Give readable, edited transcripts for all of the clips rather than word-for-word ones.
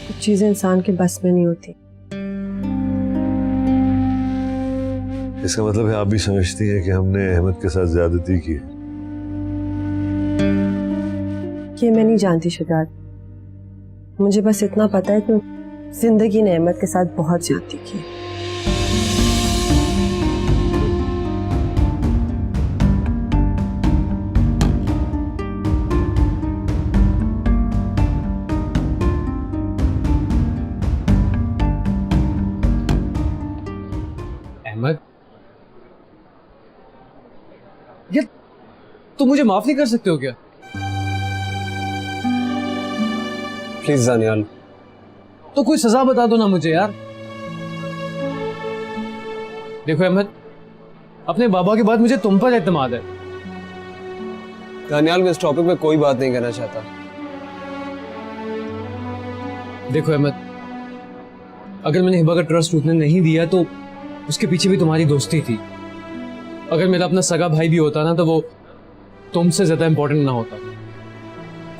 कुछ चीजें इंसान के बस में नहीं होती। इसका मतलब है आप भी समझती हैं कि हमने अहमद के साथ ज्यादती की? ये मैं नहीं जानती शुजात, मुझे बस इतना पता है कि जिंदगी ने अहमद के साथ बहुत ज्यादती की। अहमद, ये तुम मुझे माफ नहीं कर सकते हो क्या? प्लीज दानियाल, तो कोई सजा बता दो ना मुझे यार। देखो अहमद, अपने बाबा के बाद मुझे तुम पर एतमाद है। दानियाल मैं इस टॉपिक पे कोई बात नहीं करना चाहता। देखो अहमद, अगर मैंने हिबा का ट्रस्ट टूटने नहीं दिया तो उसके पीछे भी तुम्हारी दोस्ती थी। अगर मेरा अपना सगा भाई भी होता ना तो वो तुमसे ज्यादा इंपॉर्टेंट ना होता।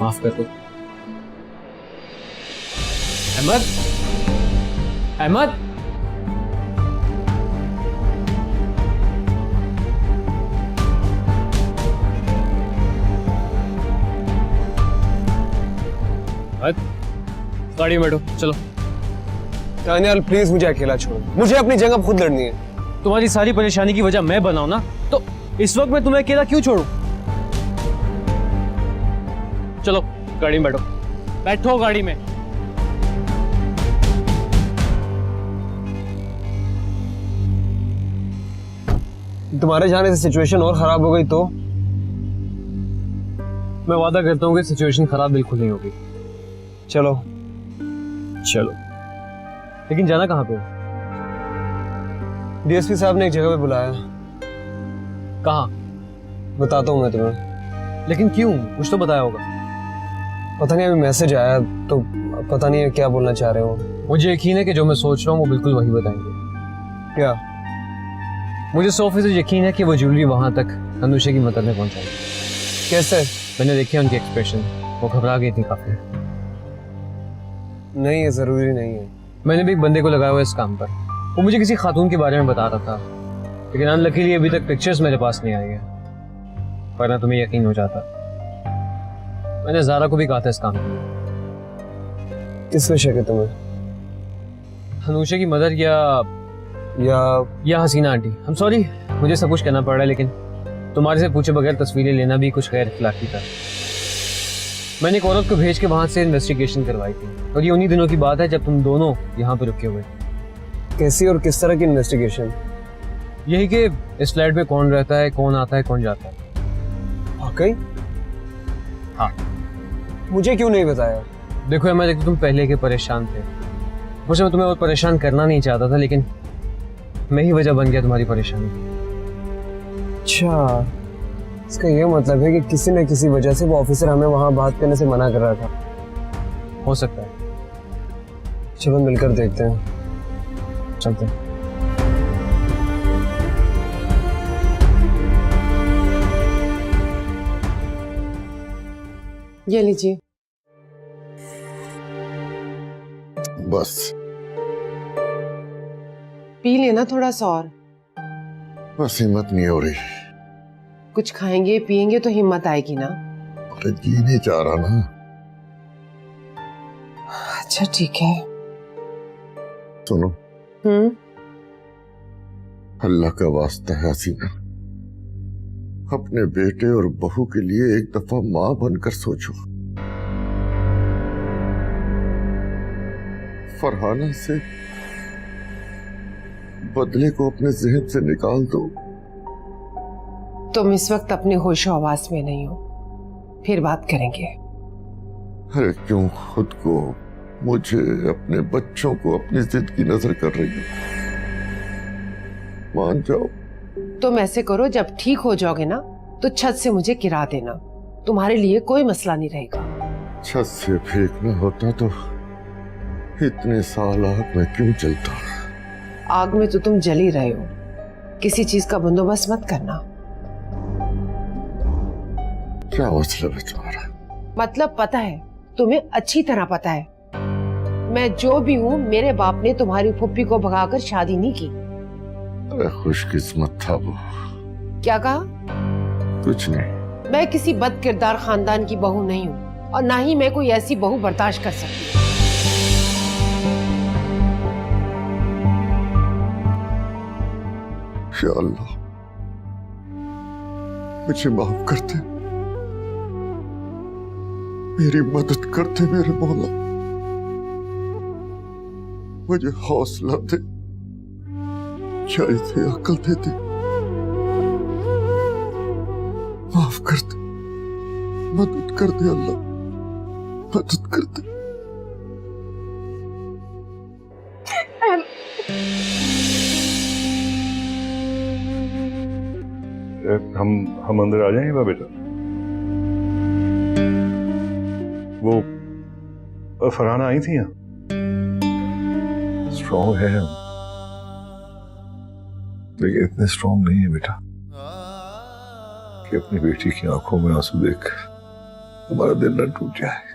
माफ कर दो अहमद। अहमद, गाड़ी में बैठो, चलो। दानियाल प्लीज मुझे अकेला छोड़ो, मुझे अपनी जगह खुद लड़नी है। तुम्हारी सारी परेशानी की वजह मैं बनाऊं ना, तो इस वक्त मैं तुम्हें अकेला क्यों छोड़ूं? चलो गाड़ी में बैठो, बैठो गाड़ी में। तुम्हारे जाने से सिचुएशन और खराब हो गई तो? मैं वादा करता हूँ कि सिचुएशन खराब बिल्कुल नहीं होगी। चलो चलो, लेकिन जाना कहाँ पे? डीएसपी साहब ने एक जगह पे बुलाया। कहाँ? बताता हूँ मैं तुम्हें। लेकिन क्यों? कुछ तो बताया होगा। पता नहीं, अभी मैसेज आया तो पता नहीं है क्या बोलना चाह रहे हो। मुझे यकीन है कि जो मैं सोच रहा हूँ वो बिल्कुल वही बताएंगे। क्या? मुझे 100% यकीन है कि वो ज्वेलरी वहां तक अनुषा की मदद में पहुंचाएगी। कैसे? मैंने देखी उनके एक्सप्रेशन, वो घबरा गई थी काफी। नहीं, ये जरूरी नहीं है। मैंने भी एक बंदे को लगाया हुआ इस काम पर। वो मुझे किसी खातून के बारे में बता रहा था, लेकिन अनलकीली अभी तक पिक्चर्स मेरे पास नहीं आई है, वरना तुम्हें यकीन हो जाता। मैंने ज़ारा को भी कहा था इस काम के लिए। किस पे शक है तुम्हें? अनुषा की मदर या हसीना आंटी। हम सॉरी, मुझे सब कुछ कहना पड़ रहा है, लेकिन तुम्हारे से पूछे बगैर तस्वीरें लेना भी कुछ गैर इखलाकी था। मैंने एक औरत को भेज के वहां से इन्वेस्टिगेशन करवाई थी, और ये उन्हीं दिनों की बात है जब तुम दोनों यहाँ पे रुके हुए थे। कैसी और किस तरह की इन्वेस्टिगेशन? यही कि इस फ्लैट में कौन रहता है, कौन आता है, कौन जाता है। वाकई? हाँ। मुझे क्यों नहीं बताया? देखो अहमद, एक तो तुम पहले के परेशान थे, मुझे मैं तुम्हें और परेशान करना नहीं चाहता था, लेकिन मैं ही वजह बन गया तुम्हारी परेशानी। अच्छा, इसका ये मतलब है कि किसी न किसी वजह से वो ऑफिसर हमें वहां बात करने से मना कर रहा था। हो सकता है। चलो मिलकर देखते हैं। चलते हैं। ये लीजिए। बस पी लेना थोड़ा सा और। बस हिम्मत नहीं हो रही। कुछ खाएंगे पिएंगे तो हिम्मत आएगी ना। अरे जी नहीं चाह रहा ना। अच्छा ठीक है। सुनो, हम्म। अल्लाह का वास्ता है हसीना, अपने बेटे और बहू के लिए एक दफा मां बनकर सोचो। फरहाना से बदले को अपने जहन से निकाल दो। तुम इस वक्त अपने होश आवाज में नहीं हो, फिर बात करेंगे। अरे क्यों खुद को, मुझे, अपने बच्चों को अपनी जिद की नजर कर रही हो? मान जाओ। तुम ऐसे करो, जब ठीक हो जाओगे ना तो छत से मुझे गिरा देना, तुम्हारे लिए कोई मसला नहीं रहेगा। छत से फेंकना होता तो इतने साल आग में क्यों जलता? आग में तो तुम जल ही रहे हो, किसी चीज का बंदोबस्त मत करना। क्या मतलब है तुम्हारा? मतलब पता है, तुम्हें अच्छी तरह पता है। मैं जो भी हूँ, मेरे बाप ने तुम्हारी फुप्पी को भगाकर शादी नहीं की। अरे खुशकिस्मत था वो। क्या कहा? कुछ नहीं। मैं किसी बद किरदार खानदान की बहू नहीं हूँ और ना ही मैं कोई ऐसी बहू बर्दाश्त कर सकती। या अल्लाह, मुझे माफ कर दे, मेरी मदद कर दे मेरे मौला, मुझे हौसला दे, शायद अकल दे दे, माफ कर दे, मदद कर दे अल्लाह, मदद कर दे। हम अंदर आ जाएंगे बेटा। वो फरहाना आई थी यहाँ। स्ट्रॉन्ग है हम, लेकिन इतने स्ट्रॉन्ग नहीं है बेटा कि अपनी बेटी की आंखों में आंसू देख हमारा दिल न टूट जाए।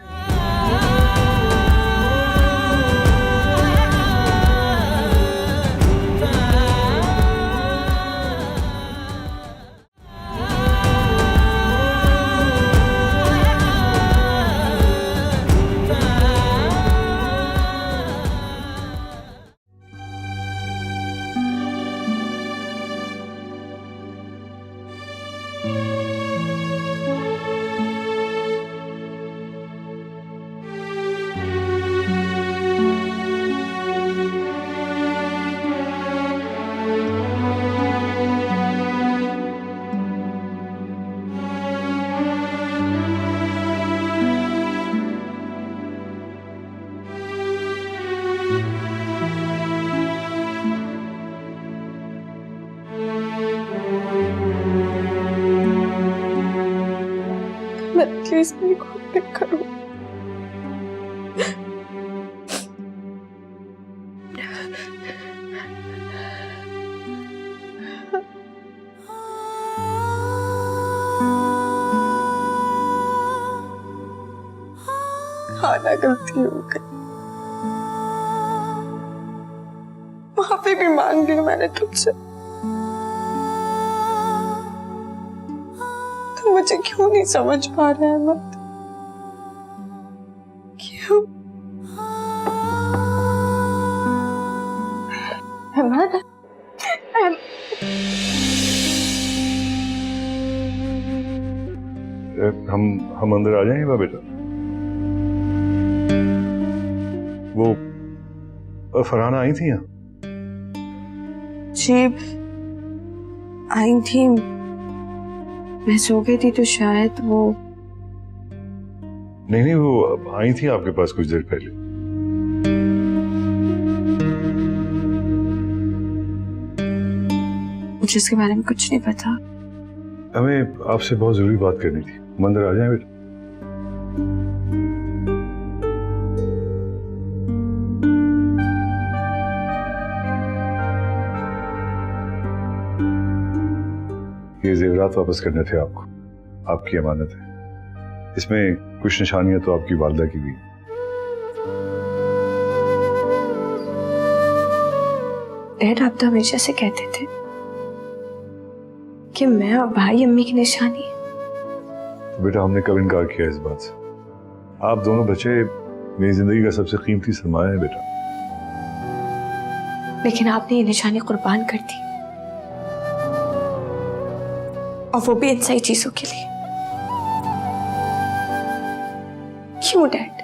प्लीज मेरे को पिक करो। खाना गलती हो गई, माफी भी मांग ली मैंने तुमसे। मुझे क्यों नहीं समझ पा रहा है मत, क्यों? हम अंदर आ जाएंगे बेटा। वो फरहाना आई थी यहाँ। जी आई थी, मैं सो गई थी तो शायद वो। नहीं, वो आई थी आपके पास कुछ देर पहले। मुझे इसके बारे में कुछ नहीं पता। हमें आपसे बहुत जरूरी बात करनी थी। हम अंदर आ जाएं बेटा। ये जेवरात वापस करने थे आपको, आपकी अमानत है। इसमें कुछ निशानियां तो आपकी वालिदा की भी हैं। डैड, आप तो हमेशा से कहते थे कि मैं और भाई अम्मी की निशानी है। तो बेटा हमने कब इनकार किया इस बात से? आप दोनों बच्चे मेरी जिंदगी का सबसे कीमती सरमाया है बेटा। लेकिन आपने ये निशानी कुर्बान कर दी, और वो भी इन सही चीजों के लिए। क्यों डैड,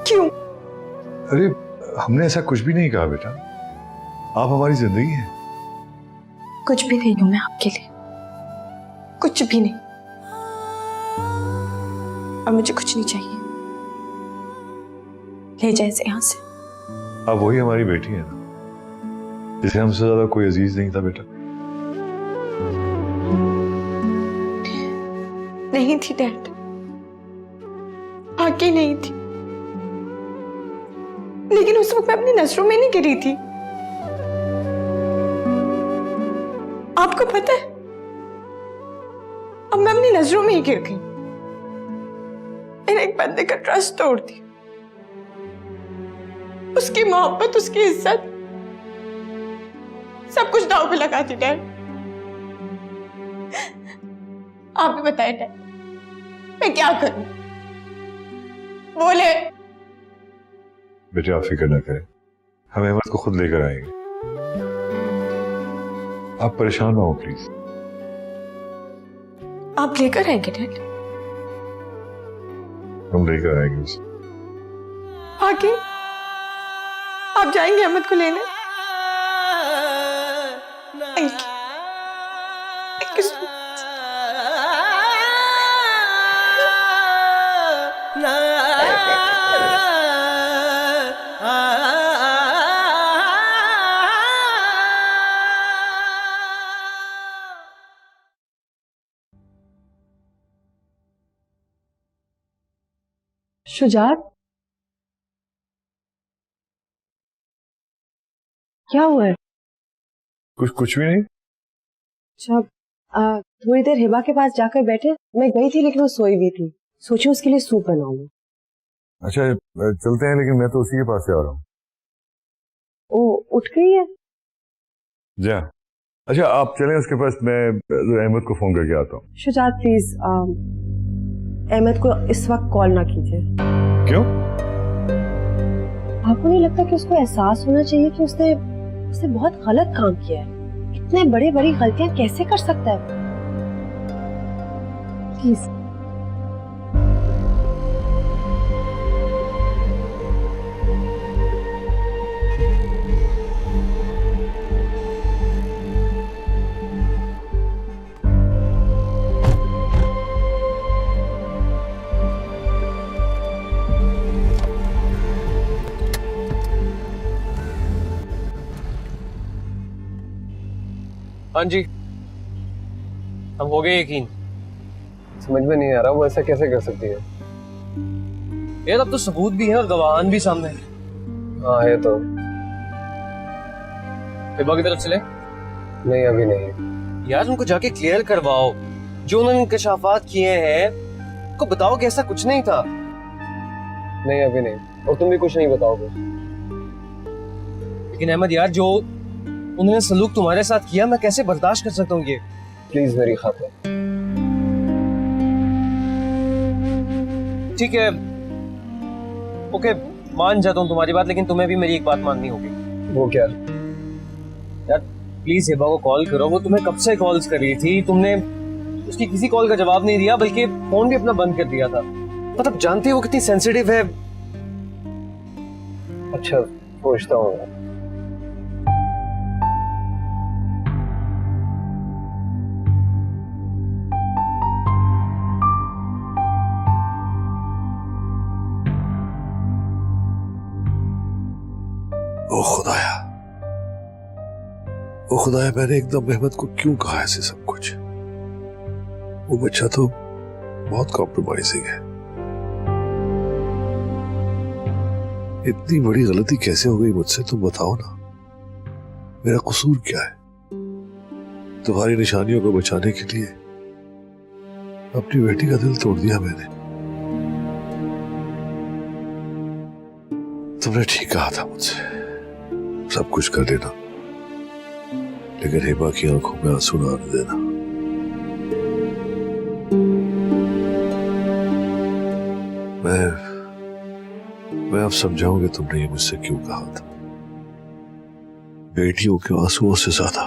क्यों? अरे हमने ऐसा कुछ भी नहीं कहा बेटा, आप हमारी जिंदगी हैं। कुछ भी नहीं हूं मैं आपके लिए, कुछ भी नहीं, और मुझे कुछ नहीं चाहिए। ले जाए इसे यहां से। आप वही हमारी बेटी है ना, जिसे हमसे ज्यादा कोई अजीज नहीं था बेटा। नहीं थी डैड, आगे नहीं थी, लेकिन उस वक्त मैं अपनी नजरों में नहीं गिरी थी। आपको पता है, अब मैं अपनी नजरों में ही गिर गई। मैंने एक बंदे का ट्रस्ट तोड़ दिया, उसकी मोहब्बत, उसकी इज्जत, सब कुछ दांव पे लगा दी डैड। आप भी बताएं डैड, मैं क्या करूं? बोले। बेटे आप फिक्र न करें, हम अहमद को खुद लेकर आएंगे। आप परेशान ना हो प्लीज। आप लेकर आएंगे डैड? हम लेकर आएंगे उसे। आगे आप जाएंगे अहमद को लेने? Thank you, thank you so much. Shujaat, क्या हुआ है? कुछ भी नहीं। अच्छा, थोड़ी देर हिबा के पास जाकर बैठे। मैं गई थी लेकिन वो सोई हुई थी, सोची उसके लिए सूप बना लूं। अच्छा चलते हैं, लेकिन मैं तो उसी के पास से आ रहा हूँ। ओ उठ गई है? जा। अच्छा आप चलें उसके पास, मैं अहमद को फोन करके आता हूँ। शुजात प्लीज अहमद को इस वक्त कॉल ना कीजिए। क्यों? आपको नहीं लगता कि उसको एहसास होना चाहिए कि उसने बहुत गलत काम किया है? इतने बड़ी गलतियां कैसे कर सकता है? प्लीज। हाँ जी, हम हो गए यकीन। समझ में नहीं आ रहा वो ऐसा कैसे कर सकती है। यार अब तो सबूत भी है और गवाहान भी सामने है। हाँ है तो। हिबा की तरफ चले? नहीं अभी नहीं। यार उनको जाके क्लियर करवाओ, जो उन्होंने इंकशाफात किए हैं को बताओ कि ऐसा कुछ नहीं था। नहीं अभी नहीं, और तुम भी कुछ नहीं बताओगे। लेकिन अहमद यार, जो उन्होंने सलूक तुम्हारे साथ किया, मैं कैसे बर्दाश्त कर सकता हूँ ये? प्लीज मेरी खातिर। ठीक है, ओके, मान जाता हूँ तुम्हारी बात, लेकिन तुम्हें भी मेरी एक बात माननी होगी। वो क्या? यार प्लीज हिबा को कॉल करो, वो तुम्हें कब से कॉल्स कर रही थी, तुमने उसकी किसी कॉल का जवाब नहीं दिया, बल्कि फोन भी अपना बंद कर दिया था। मतलब जानते हो वो कितनी सेंसिटिव है। अच्छा सोचता हूँ। ओ खुदाया, मैंने एकदम अहमद को क्यों कहा ऐसे सब कुछ? वो बच्चा तो बहुत कॉम्प्रोमाइजिंग है। इतनी बड़ी गलती कैसे हो गई मुझसे, तुम बताओ ना। मेरा कसूर क्या है? तुम्हारी निशानियों को बचाने के लिए अपनी बेटी का दिल तोड़ दिया मैंने। तुमने ठीक कहा था मुझसे, सब कुछ कर लेना, लेकिन हिबा की आंखों में आंसू ना आने देना। मैं अब समझाऊं कि तुमने ये मुझसे क्यों कहा था। बेटियों के आंसुओं से ज्यादा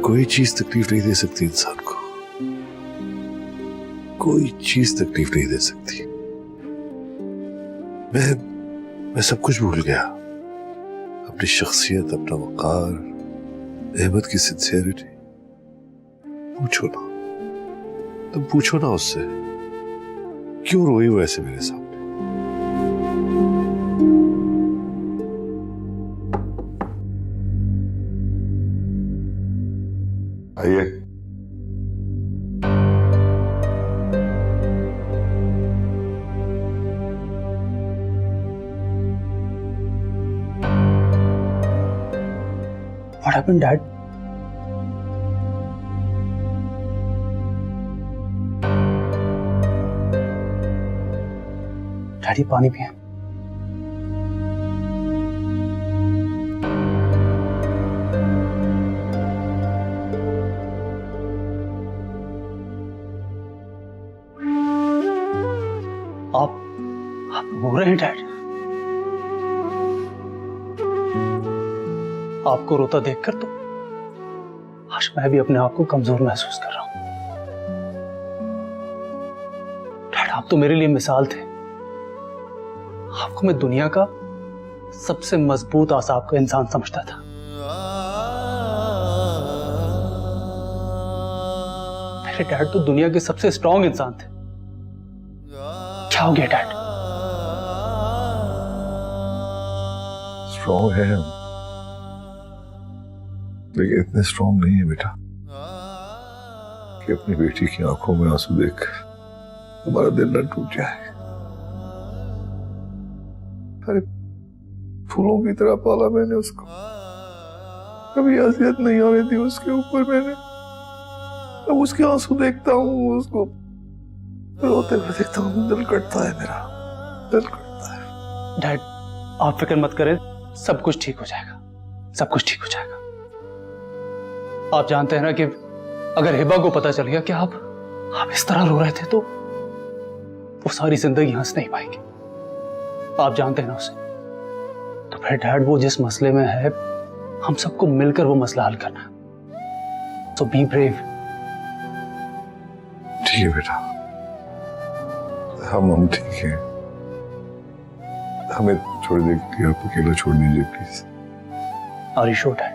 कोई चीज तकलीफ नहीं दे सकती इंसान को, कोई चीज तकलीफ नहीं दे सकती। मैं सब कुछ भूल गया, अपनी शख्सियत, अपना वकार, अहमद की सिंसियरिटी। पूछो ना, तुम पूछो ना उससे, क्यों रोई वो ऐसे मेरे सामने? आइए। What happened, Dad? डैडी पानी पिए। नहीं डैड, आपको रोता देखकर तो आज मैं भी अपने आप को कमजोर महसूस कर रहा हूं। डैड, आप तो मेरे लिए मिसाल थे। आपको मैं दुनिया का सबसे मजबूत आसाब का इंसान समझता था। मेरे डैड तो दुनिया के सबसे स्ट्रॉन्ग इंसान थे। क्या हो गया डैड? स्ट्रॉन्ग है हम, लेकिन इतने स्ट्रॉन्ग नहीं है बेटा कि अपनी बेटी की आंखों में आंसू देख हमारा दिल न टूट जाए। अरे फूलों की तरह पाला मैंने उसको, कभी अजियत नहीं होने दी उसके ऊपर मैंने। अब उसके आंसू देखता हूँ, उसको रोते हुए देखता हूँ, दिल कटता है मेरा, दिल कटता है। डैड, आप फिक्र मत करें, सब कुछ ठीक हो जाएगा, सब कुछ ठीक हो जाएगा। आप जानते हैं ना कि अगर हिबा को पता चल गया कि आप इस तरह रो रहे थे तो वो सारी जिंदगी हंस नहीं पाएंगे। आप जानते हैं ना उसे। तो फिर डैड, वो जिस मसले में है, हम सबको मिलकर वो मसला हल करना है। सो बी ब्रेव। ठीक है बेटा, हम ठीक हैं। हमें थोड़ी देर के लिए आप अकेला छोड़ दीजिए please. Are you sure dad?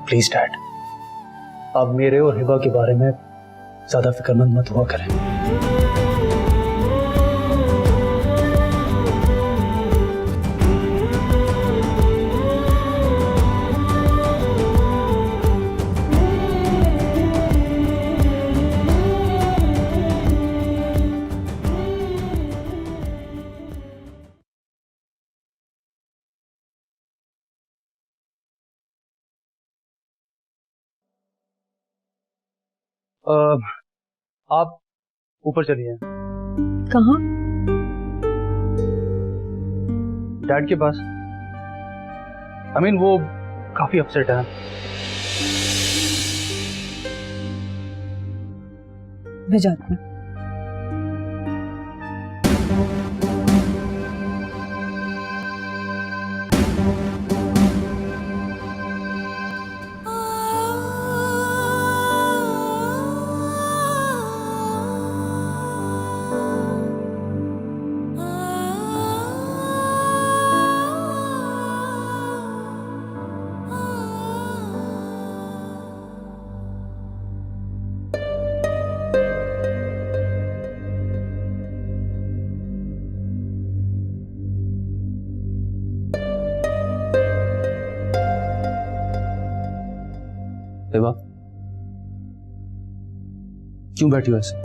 Please dad, आप मेरे और हिबा के बारे में ज्यादा फिक्रमंद मत हुआ करें। आप ऊपर चलिए। कहाँ? डैड के पास। वो काफी अपसेट है। मैं जाती हूँ। हिबा, क्यों बैठी हो ऐसे?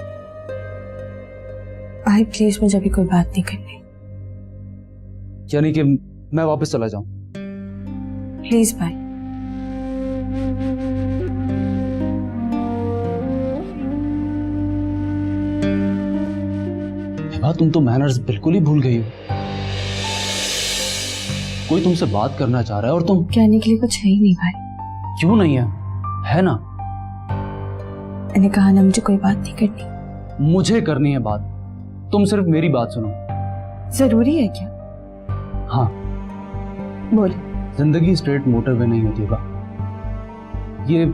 भाई प्लीज, मुझे अभी कोई बात नहीं करनी। यानी कि मैं वापस चला जाऊं? प्लीज भाई। हिबा, तुम तो मैनर्स बिल्कुल ही भूल गई हो। कोई तुमसे बात करना चाह रहा है और तुम कहने के लिए कुछ है ही नहीं भाई। क्यों नहीं है ना? मैंने कहा ना, मुझे कोई बात नहीं करनी। मुझे करनी है बात। तुम सिर्फ मेरी बात सुनो। जरूरी है क्या? हाँ, बोलो। जिंदगी स्ट्रेट मोटरवे नहीं होती बा। ये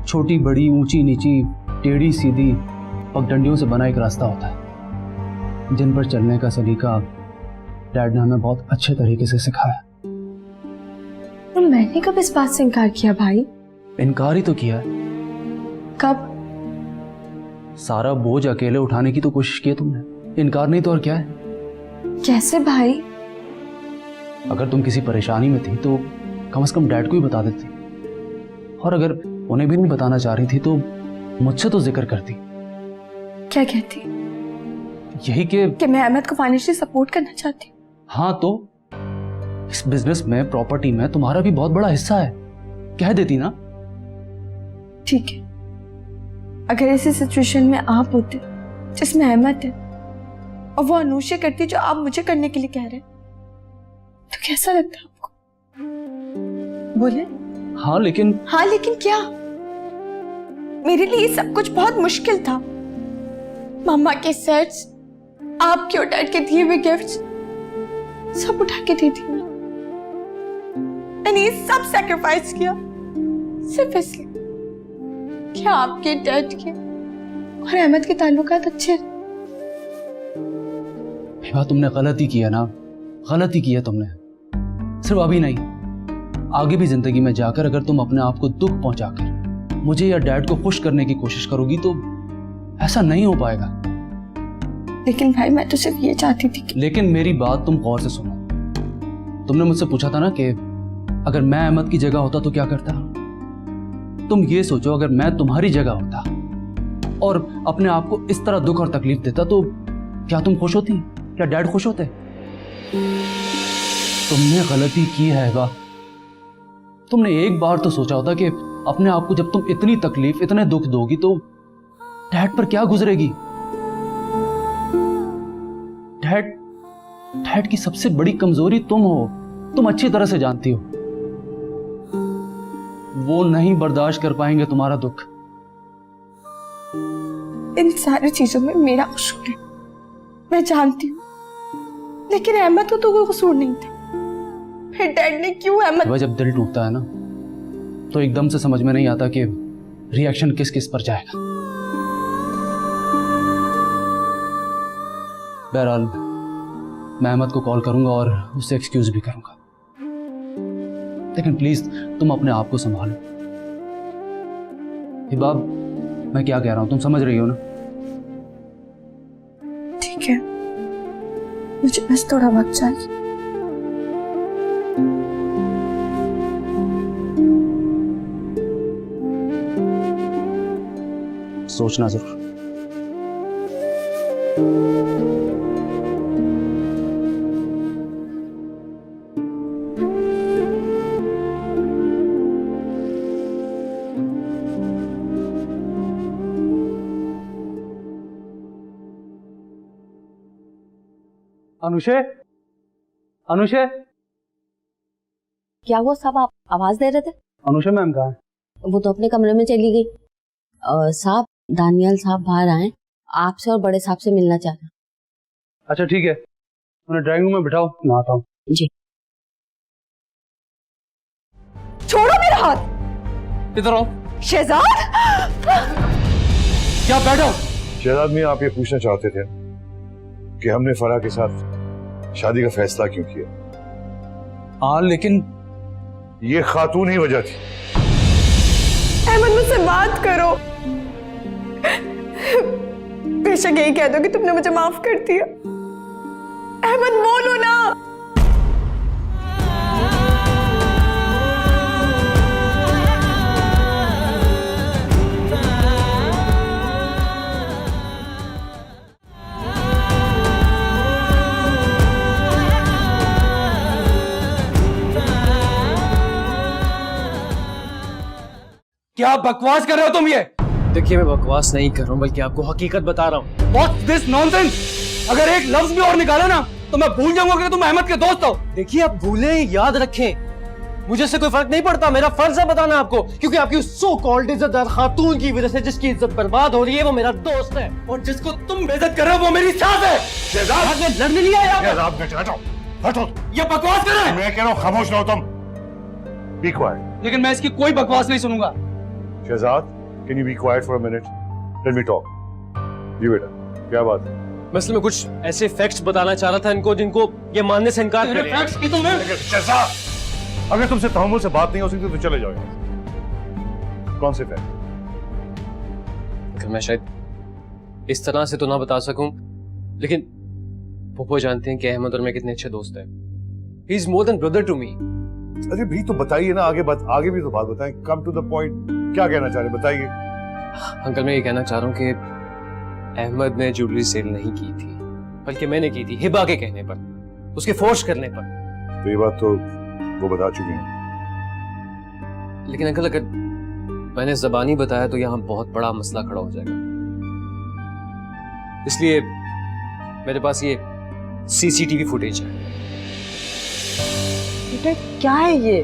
छोटी बड़ी, ऊंची नीची, टेढ़ी सीधी पगडंडियों से बना एक रास्ता होता है, जिन पर चलने का सलीका डैड ने हमें बहुत अच्छे तरीके से सिखाया। तो मैंने कब इस बात से इनकार किया भाई? इनकार ही तो किया है। कब? सारा बोझ अकेले उठाने की तो कोशिश की है तुमने। इनकार नहीं तो और क्या है? कैसे भाई? अगर तुम किसी परेशानी में थी तो कम से कम डैड को ही बता देती, और अगर उन्हें भी नहीं बताना चाह रही थी तो मुझसे तो जिक्र करती। क्या कहती? यही कि मैं अहमद को फाइनेंशियली सपोर्ट करना चाहती हूँ। हाँ, तो इस बिजनेस में, प्रॉपर्टी में तुम्हारा भी बहुत बड़ा हिस्सा है, कह देती ना। ठीक है, अगर ऐसी सिचुएशन में आप होते जिसमें अहमद है और वो अनुष्या करती जो आप मुझे करने के लिए कह रहे हैं, तो कैसा लगता आपको? बोले। हाँ लेकिन क्या? मेरे लिए सब कुछ बहुत मुश्किल था। मम्मा के सेट्स, आपके और डैड के दिए हुए गिफ्ट्स सब उठा के दे दिए मैंने। ये सब सैक्रिफाइस किया सिर्फ इसलिए कि आपके डैड के और अहमद के ताल्लुकात अच्छे रहे। हिबा, तुमने गलती किया ना, गलती किया तुमने। सिर्फ अभी नहीं, आगे भी जिंदगी में जाकर अगर तुम अपने आप को दुख पहुंचाकर मुझे या डैड को खुश करने की कोशिश करोगी तो ऐसा नहीं हो पाएगा। लेकिन भाई मैं तो सिर्फ ये चाहती थी कि... लेकिन मेरी बात तुम गौर से सुनो। तुमने मुझसे पूछा था ना कि अगर मैं अहमद की जगह होता तो क्या करता। तुम ये सोचो, अगर मैं तुम्हारी जगह होता और अपने आप को इस तरह दुख और तकलीफ देता तो क्या तुम खुश होती? क्या डैड खुश होते? तुमने गलती की है हिबा। तुमने एक बार तो सोचा होता कि अपने आप को जब तुम इतनी तकलीफ, इतने दुख दोगी तो डैड पर क्या गुजरेगी। डैड की सबसे बड़ी कमजोरी तुम हो, तुम अच्छी तरह से जानती हो। वो नहीं बर्दाश्त कर पाएंगे तुम्हारा दुख। इन सारी चीजों में मेरा कसूर है, मैं जानती हूँ, लेकिन अहमद को तो कोई कसूर नहीं था। फिर डैड ने क्यों अहमद... जब दिल टूटता है ना तो एकदम से समझ में नहीं आता कि रिएक्शन किस किस पर जाएगा। बहरहाल मैं अहमद को कॉल करूंगा और उससे एक्सक्यूज भी करूंगा, लेकिन प्लीज तुम अपने आप को संभालो। हिबा, मैं क्या कह रहा हूं तुम समझ रही हो ना? ठीक है, मुझे बस थोड़ा वक्त चाहिए। सोचना जरूर। अनुषे, अनुषे, क्या हुआ साहब, आप आवाज दे रहे थे? अनुषे मैम कहाँ है? वो तो अपने कमरे में चली गई। साहब, दानियाल साहब बाहर आए, आपसे और बड़े साहब से मिलना चाहते हैं। अच्छा ठीक है, उन्हें ड्राइंग रूम में बिठाओ, मैं आता हूँ। जी। छोड़ो मेरा हाथ। इधर आओ। शहजाद, क्या बैठो? शहजाद मियां, आप ये पूछना चाहते थे कि हमने फराह के साथ शादी का फैसला क्यों किया? हाँ, लेकिन ये खातून ही वजह थी। अहमद, मुझसे बात करो। बेशक यही कह दो कि तुमने मुझे माफ कर दिया। अहमद, बोलो ना। क्या बकवास कर रहे हो तुम? ये देखिए, मैं बकवास नहीं कर रहा हूँ, बल्कि आपको हकीकत बता रहा हूँ। What's this nonsense? अगर एक लफ्ज भी और निकाला ना तो मैं भूल जाऊंगा कि तुम अहमद के दोस्त हो। देखिए, आप भूले याद रखें, मुझे से कोई फर्क नहीं पड़ता। मेरा फर्ज है बताना आपको, क्योंकि आपकी सो कॉल्ड इज्जतदार खातून की वजह से जिसकी इज्जत बर्बाद हो रही है वो मेरा दोस्त है, और जिसको तुम बेइज्जत कर रहे हो वो मेरी सास है। शहजाद, मैं लड़ने नहीं आया। शहजाद, बेटा हटो, हटो। ये बकवास कर रहे हैं। मैं कह रहा हूँ खामोश रहो तुम। Be quiet. लेकिन मैं इसकी कोई बकवास नहीं सुनूंगा। Shehzad, can you be quiet for a minute? Let me talk. जी बेटा, क्या बात है? मसले में कुछ ऐसे फैक्ट्स बताना चाह रहा था इनको जिनको ये मानने से इनकार कर रहे हैं। फैक्ट्स की तुम्हें? शहजाद, अगर तुमसे तहम्मुल से बात नहीं हो सकती तो चले जाओ यहाँ से। कौन से फैक्ट? मैं शायद इस तरह से तो ना बता सकूं, लेकिन पप्पू जानते हैं कि अहमद और मैं कितने अच्छे दोस्त हैं। He is more than brother to me. अरे भी तो बताइए ना, आगे भी तो बात बताएं। Come to the point. क्या कहना चाह रहे बताइए। अंकल, मैं ये कहना चाह रहा हूँ कि अहमद ने ज्वेलरी सेल नहीं की थी, बल्कि मैंने की थी, हिबा के कहने पर, उसके फोर्स करने पर। तो ये बात तो वो बता चुके हैं। लेकिन अंकल, अगर मैंने ज़बानी बताया तो यहाँ बहुत बड़ा मसला खड़ा हो जाएगा। इसलिए मेरे पास ये सीसीटीवी फुटेज है। बेटा, क्या है ये?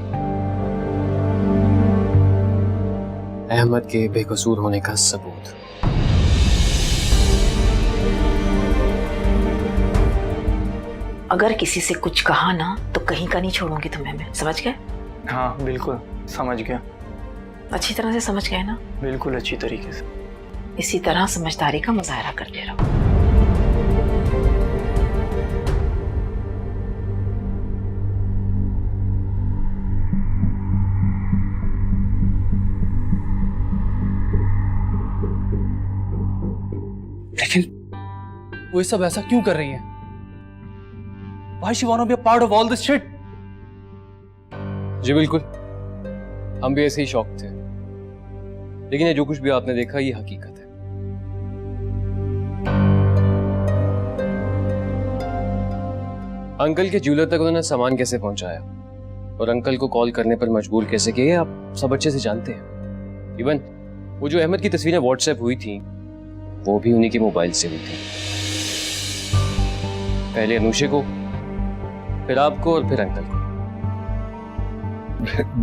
अहमद के बेकसूर होने का सबूत। अगर किसी से कुछ कहा ना तो कहीं का नहीं छोड़ूंगी तुम्हें मैं, समझ गए? हाँ बिल्कुल समझ गया, अच्छी तरह से समझ गए ना? बिल्कुल अच्छी तरीके से। इसी तरह समझदारी का मुजाहरा करते रहो। लेकिन वो ये सब ऐसा क्यों कर रही है? Why she wanna be a part of all this shit? जी बिल्कुल, हम भी ऐसे ही शौक थे, लेकिन ये जो कुछ भी आपने देखा ये हकीकत है। अंकल के ज्वेलर तक उन्होंने सामान कैसे पहुंचाया और अंकल को कॉल करने पर मजबूर कैसे किए आप सब अच्छे से जानते हैं। इवन वो जो अहमद की तस्वीरें व्हाट्सएप हुई थी वो भी उन्हीं के मोबाइल से हुई थी। पहले अनुषे को, फिर आपको और फिर अंकल को।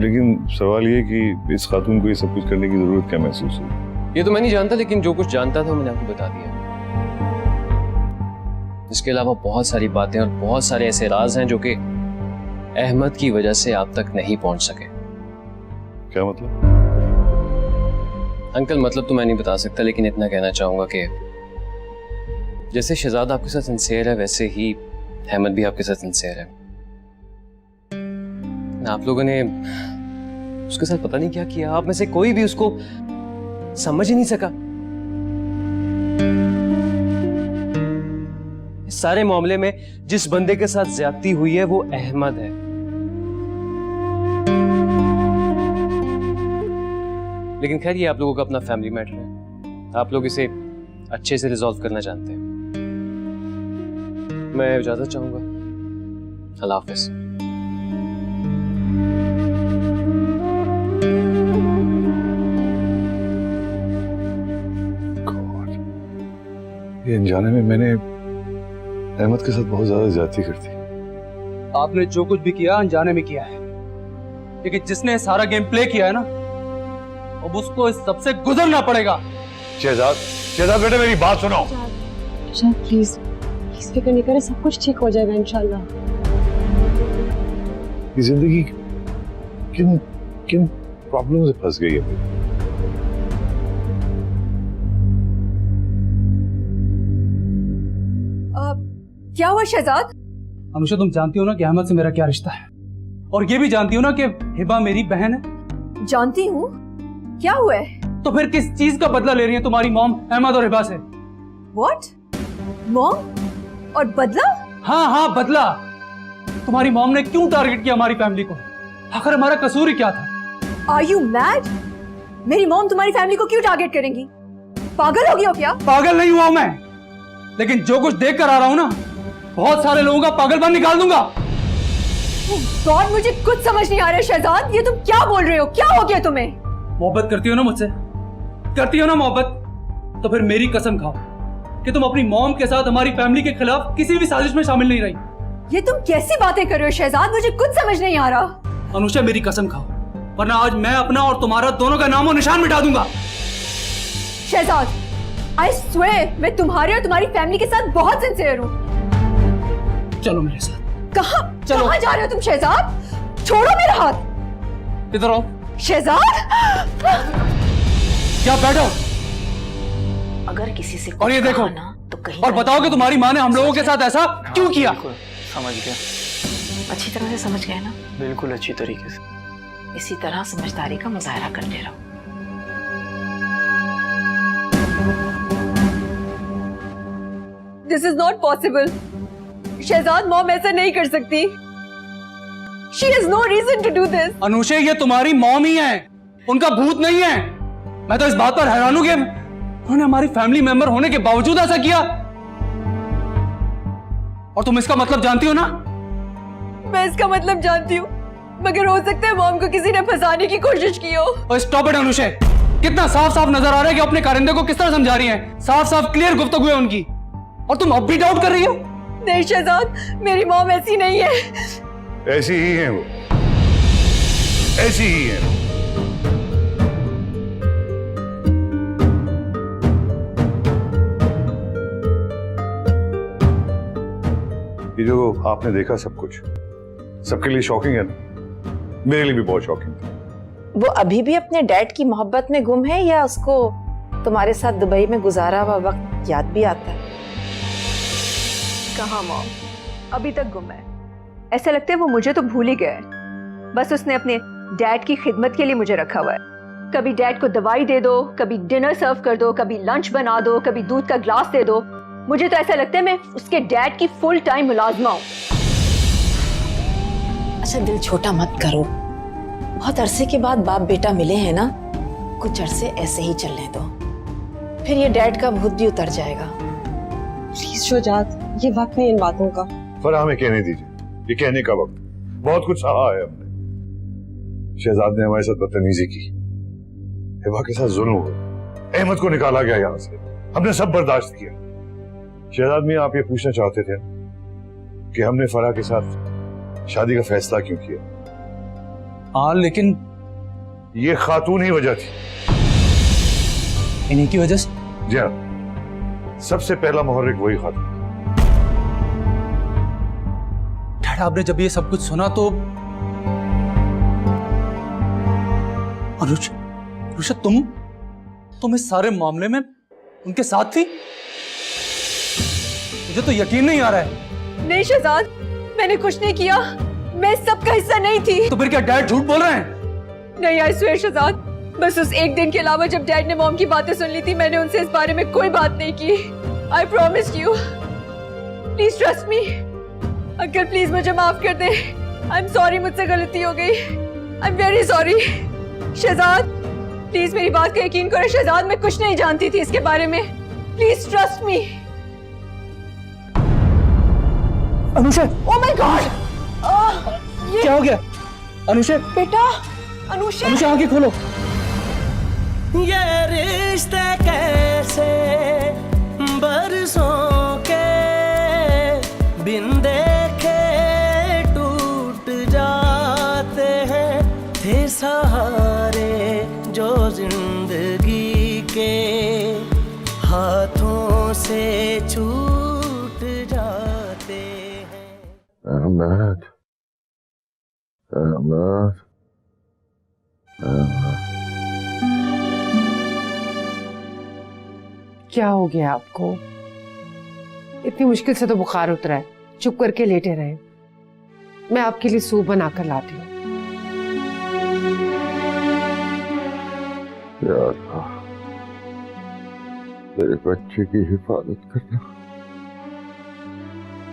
लेकिन सवाल ये कि इस खातून को ये सब कुछ करने की जरूरत क्या महसूस हुई? ये तो मैं नहीं जानता, लेकिन जो कुछ जानता था मैंने आपको बता दिया। इसके अलावा बहुत सारी बातें और बहुत सारे ऐसे राज हैं जो कि अहमद की वजह से आप तक नहीं पहुंच सके। क्या मतलब? अंकल मतलब तो मैं नहीं बता सकता, लेकिन इतना कहना चाहूंगा कि जैसे शहजाद आपके साथ सिंसियर है वैसे ही अहमद भी आपके साथ सिंसियर है। आप लोगों ने उसके साथ पता नहीं क्या किया, आप में से कोई भी उसको समझ ही नहीं सका। इस सारे मामले में जिस बंदे के साथ ज्यादती हुई है वो अहमद है। लेकिन खैर ये आप लोगों का अपना फैमिली मैटर है, आप लोग इसे अच्छे से रिजॉल्व करना जानते हैं। मैं इजाजत चाहूंगा, अल्लाह हाफिज। ये अनजाने में मैंने अहमद के साथ बहुत ज्यादा ज्यादती कर दी। आपने जो कुछ भी किया अनजाने में किया है, लेकिन जिसने सारा गेम प्ले किया है ना, अब उसको इस सबसे गुजरना पड़ेगा। शहजाद, शहजाद बेटे मेरी बात सुनो। प्लीज प्लीज फिक्र नहीं करें, सब कुछ ठीक हो जाएगा इंशाल्लाह। ये जिंदगी किन किन प्रॉब्लम से फंस गई है? क्या हुआ शहजाद? अनुषा तुम जानती हो ना कि अहमद से मेरा क्या रिश्ता है, और ये भी जानती हो ना कि हिबा मेरी बहन है। जानती हूँ, क्या हुआ है? तो फिर किस चीज का बदला ले रही है तुम्हारी मॉम अहमद और हिबा से? What? मॉम और बदला? हाँ हाँ बदला। तुम्हारी मॉम ने क्यों टारगेट किया हमारी फैमिली को? आखिर हमारा कसूर ही क्या था? Are you mad? मेरी मॉम तुम्हारी फैमिली को क्यों टारगेट करेंगी? पागल हो गई हो क्या? पागल नहीं हुआ मैं, लेकिन जो कुछ देख कर आ रहा हूं ना, बहुत सारे लोगों का पागलपन निकाल दूंगा। गॉड, मुझे कुछ समझ नहीं आ रहा है शहजाद, ये तुम क्या बोल रहे हो? क्या हो गया तुम्हें? मोहब्बत करती हो ना मुझसे, करती हो ना मोहब्बत, तो फिर मेरी कसम खाओ कि तुम अपनी मॉम के साथ हमारी फैमिली के खिलाफ किसी भी साजिश में शामिल नहीं रही। ये तुम कैसी बातें कर रहे हो शहजाद? मुझे कुछ समझ नहीं आ रहा। अनुषा मेरी कसम खाओ, वरना आज मैं अपना और तुम्हारा दोनों का नामो निशान मिटा दूंगा। शहजाद, I swear, मैं तुम्हारे और तुम्हारी फैमिली के साथ बहुत सिंसियर हूँ। चलो मेरे साथ। कहाँ जा रहे हो तुम शहजाद? छोड़ो मेरा हाथ। इधर आओ। शहजाद, क्या बैठो। अगर किसी से और ये देखो ना तो कहीं और बताओ कि तुम्हारी माँ ने हम लोगों के साथ ऐसा क्यों किया? समझ गया, अच्छी तरह से समझ गए ना? बिल्कुल अच्छी तरीके से। इसी तरह समझदारी का मुजाहरा करते रहो। This is not possible. Shahzad, mom ऐसा नहीं कर सकती। She has no reason to do this. Anushe ये तुम्हारी मॉम ही है, उनका भूत नहीं है। मैं तो इस बात पर हैरान हूं कि उन्होंने हमारी फैमिली मेंबर होने के बावजूद ऐसा किया। और तुम इसका मतलब जानती हो ना? मैं इसका मतलब जानती हूँ, मगर हो सकता है मॉम को किसी ने फंसाने की कोशिश की हो। और स्टॉप इट अनुषे, कितना साफ साफ नजर आ रहा है कि अपने कारिंदे को किस तरह समझा रही हैं। साफ साफ क्लियर गुफ्तगू है उनकी, और तुम अब भी डाउट कर रही हो? नहीं शहजाद, मेरी मॉम ऐसी नहीं है। ऐसी ही है वो, ऐसी ही है। ये जो आपने देखा सब कुछ सबके लिए शॉकिंग है ना, मेरे लिए भी बहुत शॉकिंग था। वो अभी भी अपने डैड की मोहब्बत में गुम है या उसको तुम्हारे साथ दुबई में गुजारा हुआ वक्त याद भी आता है? कहाँ मॉम, अभी तक गुम है। ऐसा लगता है वो मुझे तो भूल ही गया है। बस उसने अपने डैड की खिदमत के लिए मुझे रखा हुआ है। कभी डैड को दवाई दे दो, कभी डिनर सर्व कर दो, कभी लंच बना दो, कभी दूध का ग्लास दे दो। मुझे तो ऐसा लगता है मैं उसके डैड की फुल टाइम मुलाजमा हूँ। अच्छा दिल छोटा मत करो, बहुत अरसे के बाद बाप बेटा मिले हैं ना, कुछ अरसे ऐसे ही चलने दो, फिर ये डैड का भूत भी उतर जाएगा। प्लीज शुजात, ये वक्त नहीं इन बातों का। फराह हमें कहने दीजिए, ये कहने का वक्त, बहुत कुछ सहा है हमने। शहजाद ने हमारे साथ बदतमीजी की, हिबा के साथ जुल्म हुआ, अहमद को निकाला गया यहाँ से, हमने सब बर्दाश्त किया। शहजाद मियां, आप ये पूछना चाहते थे कि हमने फराह के साथ शादी का फैसला क्यों किया? हाँ, लेकिन ये खातून ही वजह थी। इन्हीं की वजह से? जी हाँ, सबसे पहला मुहर्रिक वही खातून। डैड, आपने जब ये सब कुछ सुना तो अनुषा, तुम इस सारे मामले में उनके साथ थी? मुझे तो यकीन नहीं आ रहा है। नहीं शहजाद, मैंने कुछ नहीं किया, मैं सबका हिस्सा नहीं थी। तो फिर क्या डैड झूठ बोल रहे हैं? नहीं, आई स्वेयर शहजाद, बस उस एक दिन के अलावा जब डैड ने मॉम की बातें सुन ली थी, मैंने उनसे इस बारे में कोई बात नहीं की। I promise you, please trust me. Uncle please मुझे माफ कर दे। आई एम सॉरी, मुझसे गलती हो गई। I am very sorry. Shahzad please मेरी बात का यकीन करो। शहजाद, मैं कुछ नहीं जानती थी इसके बारे में, please trust me. Anusha, oh my God, क्या हो गया? अनुषा, बेटा, अनुषा आंखें खोलो। ये रिश्ते कैसे बरसों के बिन देखे टूट जाते हैं, थे सहारे जो जिंदगी के हाथों से छूट जाते हैं। अहमद, अहमद, क्या हो गया आपको? इतनी मुश्किल से तो बुखार उतरा है, चुप करके लेटे रहे। मैं आपके लिए सूप बनाकर लाती हूँ। या अल्लाह, मेरे बच्चे की हिफाजत करना।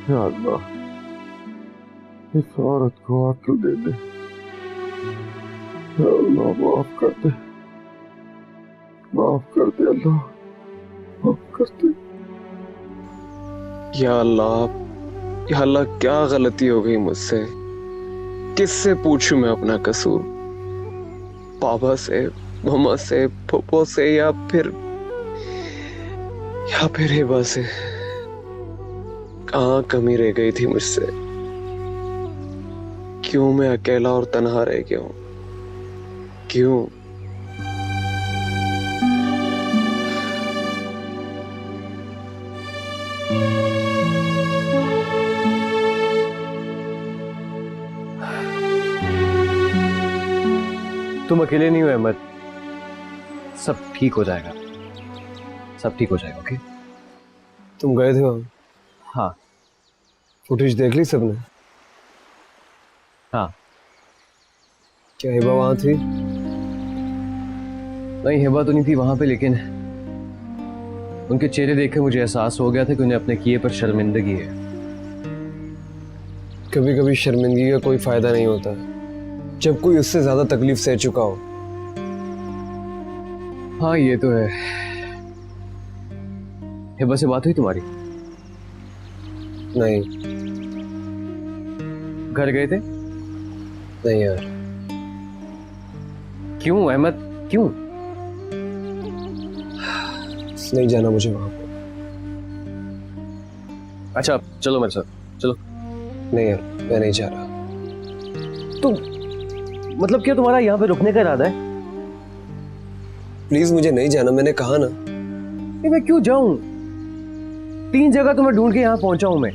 या अल्लाह, इस औरत को अक्ल दे दे। या अल्लाह, माफ कर दे, माफ कर दे अल्लाह, माफ कर दे। या अल्लाह, क्या गलती हो गई मुझसे? किससे पूछूं मैं अपना कसूर? पापा से, मम्मा से, फूफो से, या फिर हिबा से? कहाँ कमी रह गई थी मुझसे? क्यों मैं अकेला और तन्हा रह गया हूं? क्यों? तुम अकेले नहीं हो अहमद, सब ठीक हो जाएगा, सब ठीक हो जाएगा। ओके? तुम गए थे वहां? हाँ। फुटेज देख ली सबने? हाँ। क्या हिबा वहां थी? नहीं, हिबा तो नहीं थी वहां पे, लेकिन उनके चेहरे देख के मुझे एहसास हो गया था कि उन्हें अपने किए पर शर्मिंदगी है। कभी कभी शर्मिंदगी का कोई फायदा नहीं होता जब कोई उससे ज्यादा तकलीफ सह चुका हो। हाँ ये तो है। हिबा से बात हुई तुम्हारी? नहीं। घर गए थे? नहीं यार। क्यों अहमद, क्यों? नहीं जाना मुझे वहां पर। अच्छा चलो मेरे साथ, चलो। नहीं यार, मैं नहीं जा रहा। तुम मतलब क्या तुम्हारा यहाँ पे रुकने का इरादा है? प्लीज मुझे नहीं जाना, मैंने कहा ना। मैं क्यों जाऊं? 3 जगह तुम्हें ढूंढ के यहाँ पहुंचा हूं मैं।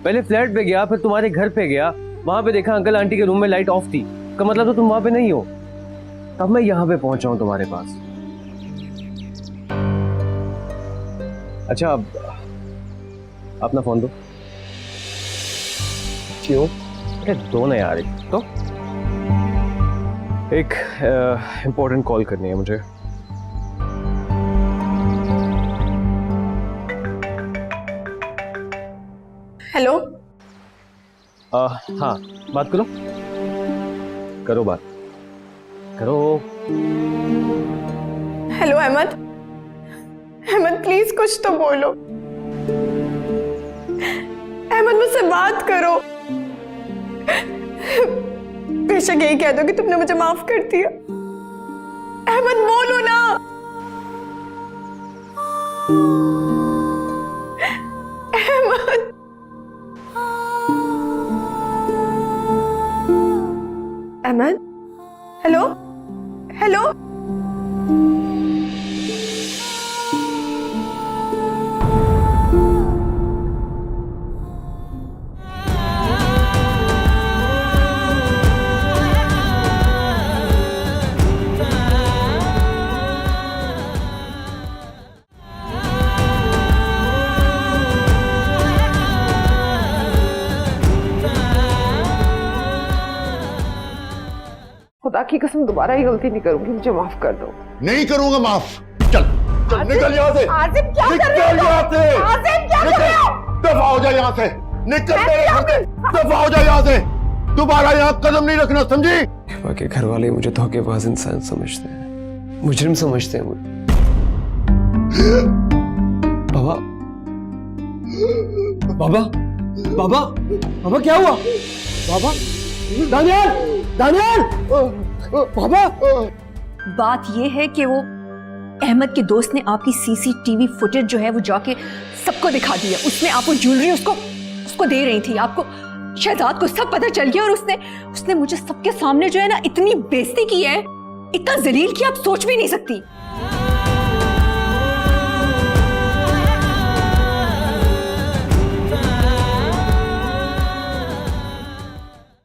पहले फ्लैट पे गया, फिर तुम्हारे घर पे गया, वहां पे देखा अंकल आंटी के रूम में लाइट ऑफ थी, का मतलब तो तुम वहां पे नहीं हो। तब मैं यहाँ पे पहुंचा हूं तुम्हारे पास। अच्छा अब अपना फोन दो। क्यों? अरे दो ना यार, तो एक इम्पोर्टेंट कॉल करनी है मुझे। हेलो। हाँ बात करो, करो बात करो। हेलो अहमद, अहमद प्लीज कुछ तो बोलो। अहमद मुझसे बात करो। बेशक यही कह दो कि तुमने मुझे माफ कर दिया। अहमद बोलो ना। Ahmed Ahmed, hello hello. खुदा की कसम दोबारा ये गलती नहीं करूंगी, मुझे माफ कर दो। नहीं करूंगा माफ। चल चल निकल यहाँ से। आसिफ क्या कर रहे हो? निकल यहाँ से। आसिफ क्या कर रहे हो? दफा हो जा यहाँ से। निकल मेरे घर से। दफा हो जा यहाँ से। दोबारा यहाँ कदम नहीं रखना, समझी? हिबा के घर वाले मुझे धोखेबाज इंसान समझते हैं, मुजरिम समझते हैं मुझे। बाबा बाबा बाबा बाबा क्या हुआ? बाबा दानियाल दानियाल बाबा। बात यह है कि वो अहमद के दोस्त ने आपकी सीसीटीवी फुटेज जो है वो जाके सबको दिखा दिया। उसमें आप वो ज्वेलरी उसको दे रही थी, आपको शहजाद को सब पता चल गया और उसने मुझे सबके सामने जो है ना इतनी बेइज्जती की है, इतना जलील कि आप सोच भी नहीं सकती।